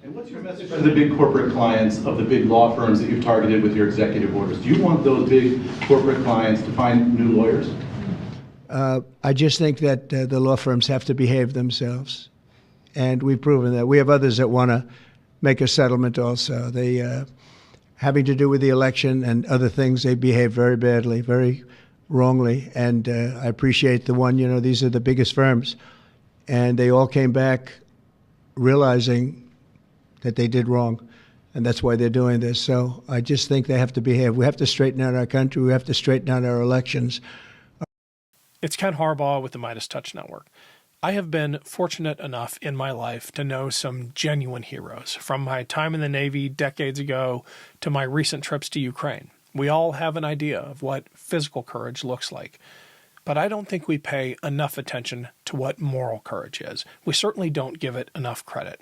And what's your message to the big corporate clients of the big law firms that you've targeted with your executive orders? Do you want those big corporate clients to find new lawyers? I just think that the law firms have to behave themselves, and we've proven that. We have others that want to make a settlement also. They, having to do with the election and other things, they behave very badly, very wrongly, and I appreciate the one, these are the biggest firms, and they all came back realizing that they did wrong, and that's why they're doing this. So I just think they have to behave. We have to straighten out our country. We have to straighten out our elections. It's Ken Harbaugh with the Midas Touch Network. I have been fortunate enough in my life to know some genuine heroes, from my time in the Navy decades ago to my recent trips to Ukraine. We all have an idea of what physical courage looks like, but I don't think we pay enough attention to what moral courage is. We certainly don't give it enough credit.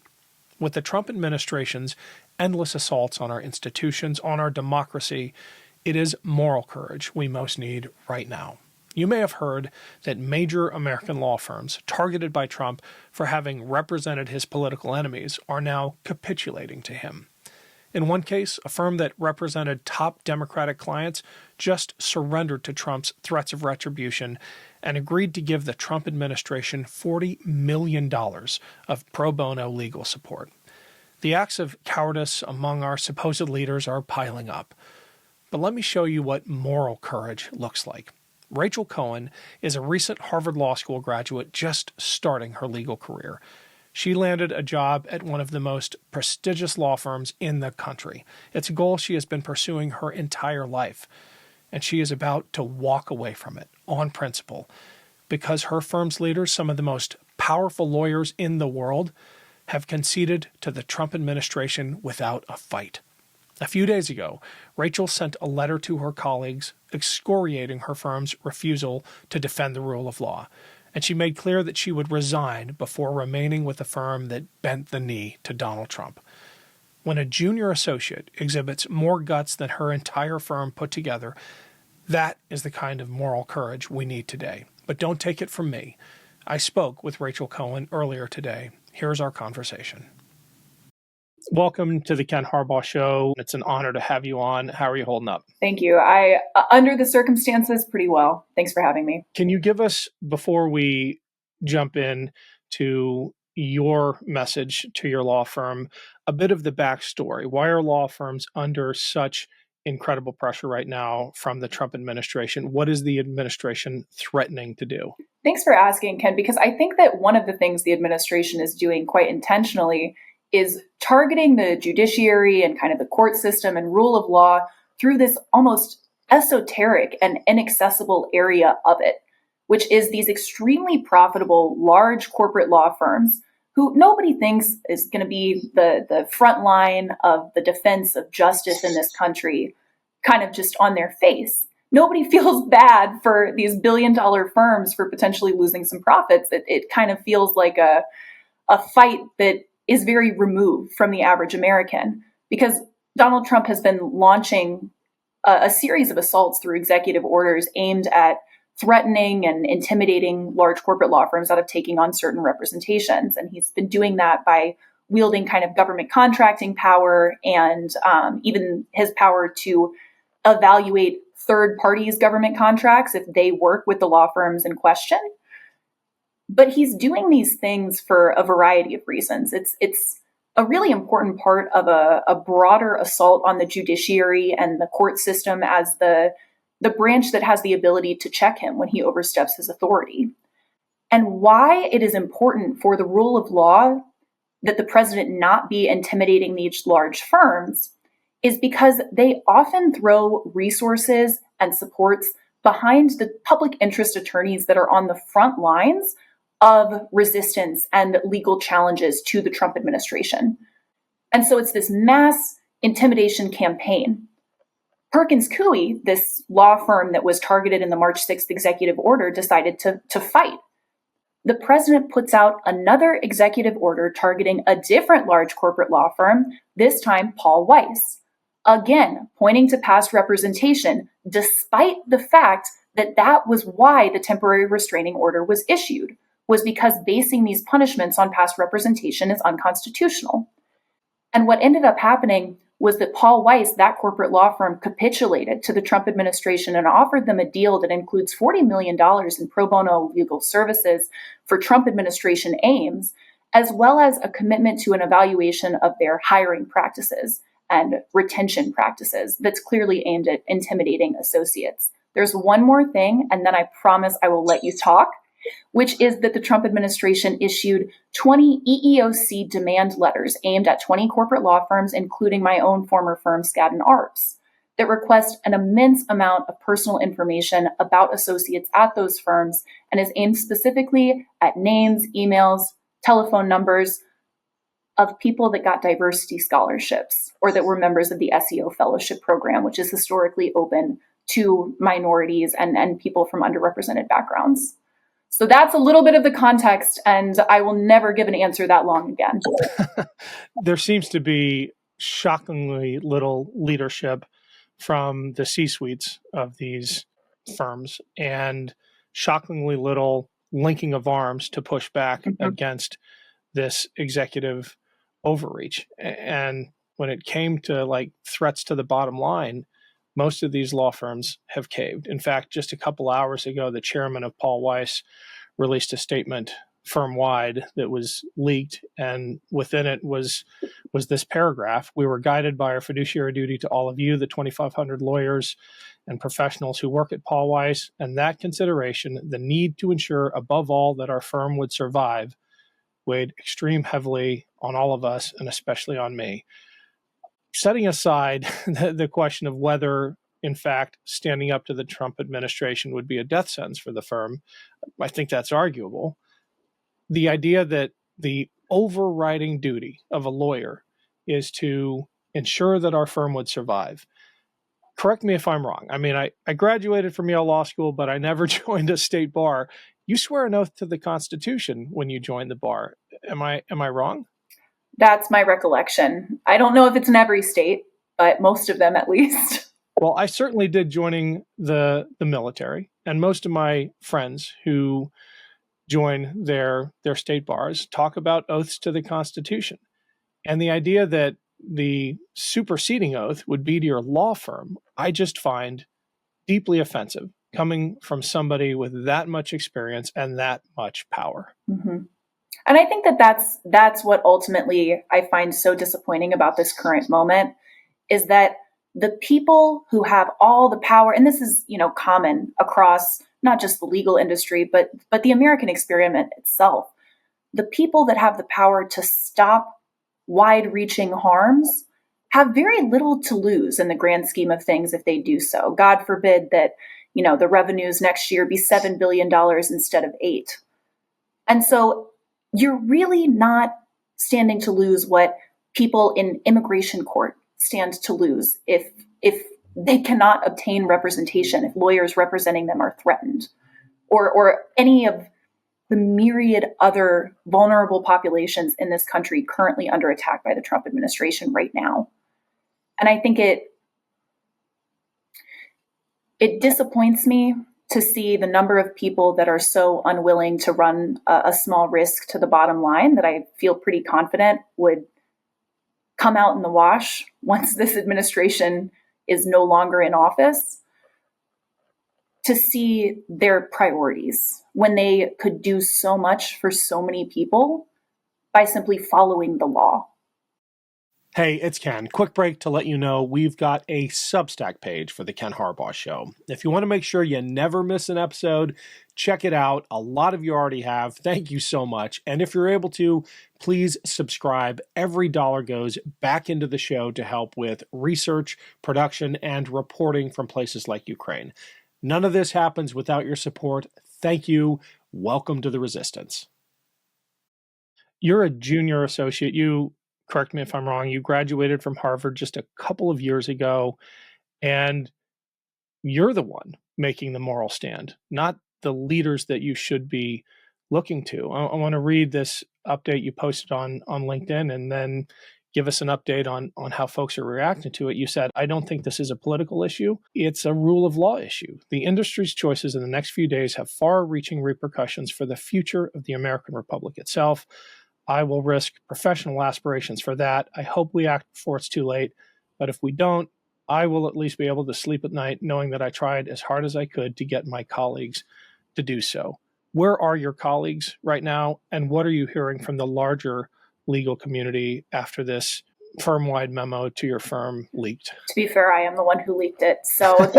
With the Trump administration's endless assaults on our institutions, on our democracy, it is moral courage we most need right now. You may have heard that major American law firms targeted by Trump for having represented his political enemies are now capitulating to him. In one case, a firm that represented top Democratic clients just surrendered to Trump's threats of retribution and agreed to give the Trump administration $40 million of pro bono legal support. The acts of cowardice among our supposed leaders are piling up. But let me show you what moral courage looks like. Rachel Cohen is a recent Harvard Law School graduate just starting her legal career. She landed a job at one of the most prestigious law firms in the country. It's a goal she has been pursuing her entire life, and she is about to walk away from it on principle because her firm's leaders, some of the most powerful lawyers in the world, have conceded to the Trump administration without a fight. A few days ago, Rachel sent a letter to her colleagues excoriating her firm's refusal to defend the rule of law, and she made clear that she would resign before remaining with a firm that bent the knee to Donald Trump. When a junior associate exhibits more guts than her entire firm put together, that is the kind of moral courage we need today. But don't take it from me. I spoke with Rachel Cohen earlier today. Here's our conversation. Welcome to the Ken Harbaugh Show. It's an honor to have you on. How are you holding up? Thank you. I, under the circumstances, pretty well. Thanks for having me. Can you give us, before we jump in to your message to your law firm, a bit of the backstory? Why are law firms under such incredible pressure right now from the Trump administration? What is the administration threatening to do? Thanks for asking, Ken, because I think that one of the things the administration is doing quite intentionally is targeting the judiciary and kind of the court system and rule of law through this almost esoteric and inaccessible area of it, which is these extremely profitable, large corporate law firms who nobody thinks is going to be the front line of the defense of justice in this country, kind of just on their face. Nobody feels bad for these billion-dollar firms for potentially losing some profits. It kind of feels like a fight that is very removed from the average American, because Donald Trump has been launching a series of assaults through executive orders aimed at threatening and intimidating large corporate law firms out of taking on certain representations. And he's been doing that by wielding kind of government contracting power and even his power to evaluate third parties' government contracts if they work with the law firms in question. But he's doing these things for a variety of reasons. It's a really important part of a broader assault on the judiciary and the court system as the branch that has the ability to check him when he oversteps his authority. And why it is important for the rule of law that the president not be intimidating these large firms is because they often throw resources and supports behind the public interest attorneys that are on the front lines of resistance and legal challenges to the Trump administration. And so it's this mass intimidation campaign. Perkins Coie, this law firm that was targeted in the March 6th executive order, decided to fight. The president puts out another executive order targeting a different large corporate law firm, this time Paul Weiss, again pointing to past representation, despite the fact that that was why the temporary restraining order was issued, was because basing these punishments on past representation is unconstitutional. And what ended up happening was that Paul Weiss, that corporate law firm, capitulated to the Trump administration and offered them a deal that includes $40 million in pro bono legal services for Trump administration aims, as well as a commitment to an evaluation of their hiring practices and retention practices that's clearly aimed at intimidating associates. There's one more thing, and then I promise I will let you talk, which is that the Trump administration issued 20 EEOC demand letters aimed at 20 corporate law firms, including my own former firm, Skadden Arps, that request an immense amount of personal information about associates at those firms and is aimed specifically at names, emails, telephone numbers of people that got diversity scholarships or that were members of the SEO fellowship program, which is historically open to minorities and people from underrepresented backgrounds. So that's a little bit of the context, and I will never give an answer that long again. There seems to be shockingly little leadership from the C-suites of these firms and shockingly little linking of arms to push back against this executive overreach. And when it came to like threats to the bottom line, most of these law firms have caved. In fact, just a couple hours ago, the chairman of Paul Weiss released a statement firm-wide that was leaked, and within it was this paragraph: "We were guided by our fiduciary duty to all of you, the 2,500 lawyers and professionals who work at Paul Weiss, and that consideration, the need to ensure above all that our firm would survive, weighed extreme heavily on all of us, and especially on me." Setting aside the question of whether, in fact, standing up to the Trump administration would be a death sentence for the firm, I think that's arguable. The idea that the overriding duty of a lawyer is to ensure that our firm would survive. Correct me if I'm wrong. I mean, I graduated from Yale Law School, but I never joined a state bar. You swear an oath to the Constitution when you join the bar. Am I wrong? That's my recollection. I don't know if it's in every state, but most of them at least. Well, I certainly did joining the military, and most of my friends who join their state bars talk about oaths to the Constitution. And the idea that the superseding oath would be to your law firm, I just find deeply offensive coming from somebody with that much experience and that much power. Mm-hmm. And I think that that's what ultimately I find so disappointing about this current moment, is that the people who have all the power, and this is, common across not just the legal industry, but the American experiment itself, the people that have the power to stop wide-reaching harms have very little to lose in the grand scheme of things if they do so. God forbid that, the revenues next year be $7 billion instead of $8 billion. And so you're really not standing to lose what people in immigration court stand to lose if they cannot obtain representation, if lawyers representing them are threatened, or any of the myriad other vulnerable populations in this country currently under attack by the Trump administration right now. And I think it disappoints me to see the number of people that are so unwilling to run a small risk to the bottom line that I feel pretty confident would come out in the wash once this administration is no longer in office, to see their priorities when they could do so much for so many people by simply following the law. Hey, it's Ken. Quick break to let you know we've got a Substack page for the Ken Harbaugh Show. If you want to make sure you never miss an episode, check it out. A lot of you already have. Thank you so much. And if you're able to, please subscribe. Every dollar goes back into the show to help with research, production, and reporting from places like Ukraine. None of this happens without your support. Thank you. Welcome to the resistance. You're a junior associate. Correct me if I'm wrong, you graduated from Harvard just a couple of years ago, and you're the one making the moral stand, not the leaders that you should be looking to. I want to read this update you posted on LinkedIn and then give us an update on how folks are reacting to it. You said, "I don't think this is a political issue. It's a rule of law issue. The industry's choices in the next few days have far-reaching repercussions for the future of the American Republic itself. I will risk professional aspirations for that. I hope we act before it's too late. But if we don't, I will at least be able to sleep at night knowing that I tried as hard as I could to get my colleagues to do so. Where are your colleagues right now? And what are you hearing from the larger legal community after this firm-wide memo to your firm leaked? To be fair, I am the one who leaked it. So, but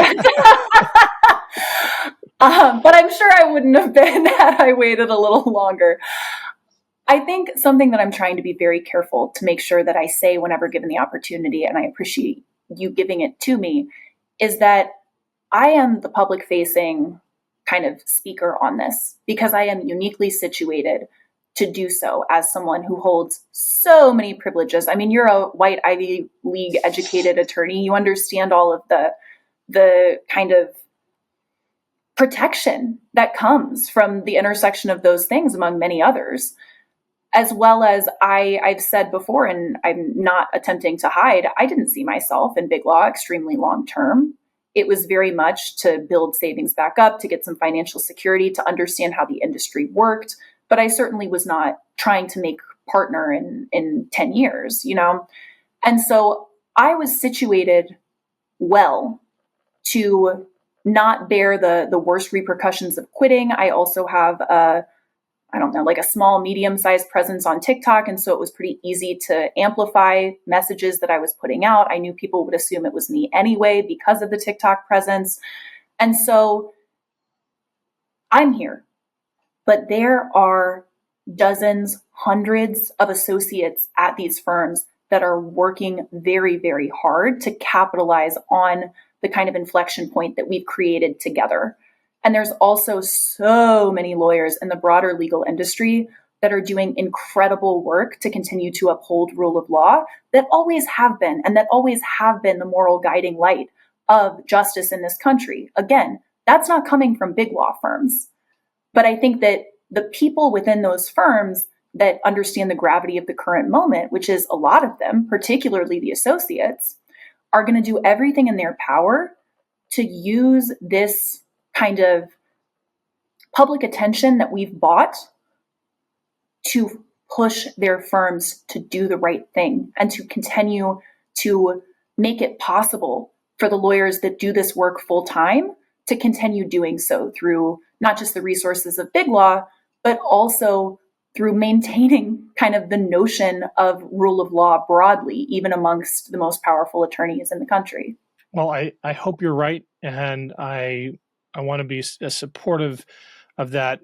I'm sure I wouldn't have been had I waited a little longer. I think something that I'm trying to be very careful to make sure that I say whenever given the opportunity, and I appreciate you giving it to me, is that I am the public facing kind of speaker on this because I am uniquely situated to do so as someone who holds so many privileges. I mean, you're a white Ivy League educated attorney. You understand all of the kind of protection that comes from the intersection of those things, among many others. As well as I've said before, and I'm not attempting to hide, I didn't see myself in big law extremely long term. It was very much to build savings back up, to get some financial security, to understand how the industry worked. But I certainly was not trying to make partner in 10 years, you know? And so I was situated well to not bear the worst repercussions of quitting. I also have like a small, medium-sized presence on TikTok. And so it was pretty easy to amplify messages that I was putting out. I knew people would assume it was me anyway because of the TikTok presence. And so I'm here. But there are dozens, hundreds of associates at these firms that are working very, very hard to capitalize on the kind of inflection point that we've created together. And there's also so many lawyers in the broader legal industry that are doing incredible work to continue to uphold rule of law that always have been, and that always have been the moral guiding light of justice in this country. Again, that's not coming from big law firms. But I think that the people within those firms that understand the gravity of the current moment, which is a lot of them, particularly the associates, are going to do everything in their power to use this kind of public attention that we've bought to push their firms to do the right thing and to continue to make it possible for the lawyers that do this work full time to continue doing so through not just the resources of big law, but also through maintaining kind of the notion of rule of law broadly, even amongst the most powerful attorneys in the country. Well, I hope you're right. And I want to be as supportive of that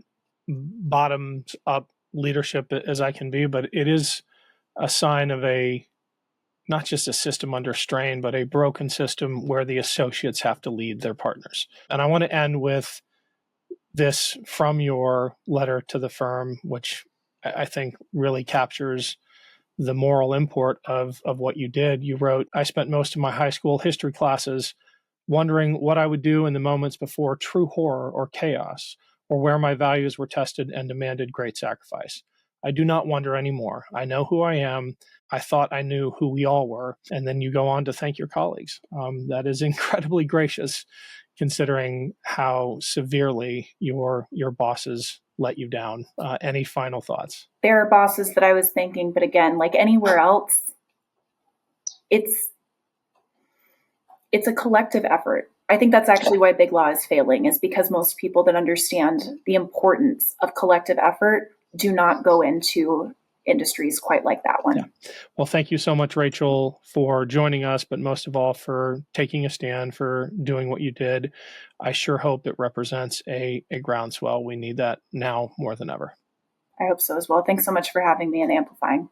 bottoms up leadership as I can be, but it is a sign of not just a system under strain, but a broken system where the associates have to lead their partners. And I want to end with this from your letter to the firm, which I think really captures the moral import of what you did. You wrote, "I spent most of my high school history classes wondering what I would do in the moments before true horror or chaos, or where my values were tested and demanded great sacrifice. I do not wonder anymore. I know who I am. I thought I knew who we all were." And then you go on to thank your colleagues. That is incredibly gracious, considering how severely your bosses let you down. Any final thoughts? There are bosses that I was thanking, but again, like anywhere else, it's a collective effort. I think that's actually why big law is failing, is because most people that understand the importance of collective effort do not go into industries quite like that one. Yeah. Well, thank you so much, Rachel, for joining us, but most of all for taking a stand, for doing what you did. I sure hope it represents a groundswell. We need that now more than ever. I hope so as well. Thanks so much for having me and amplifying.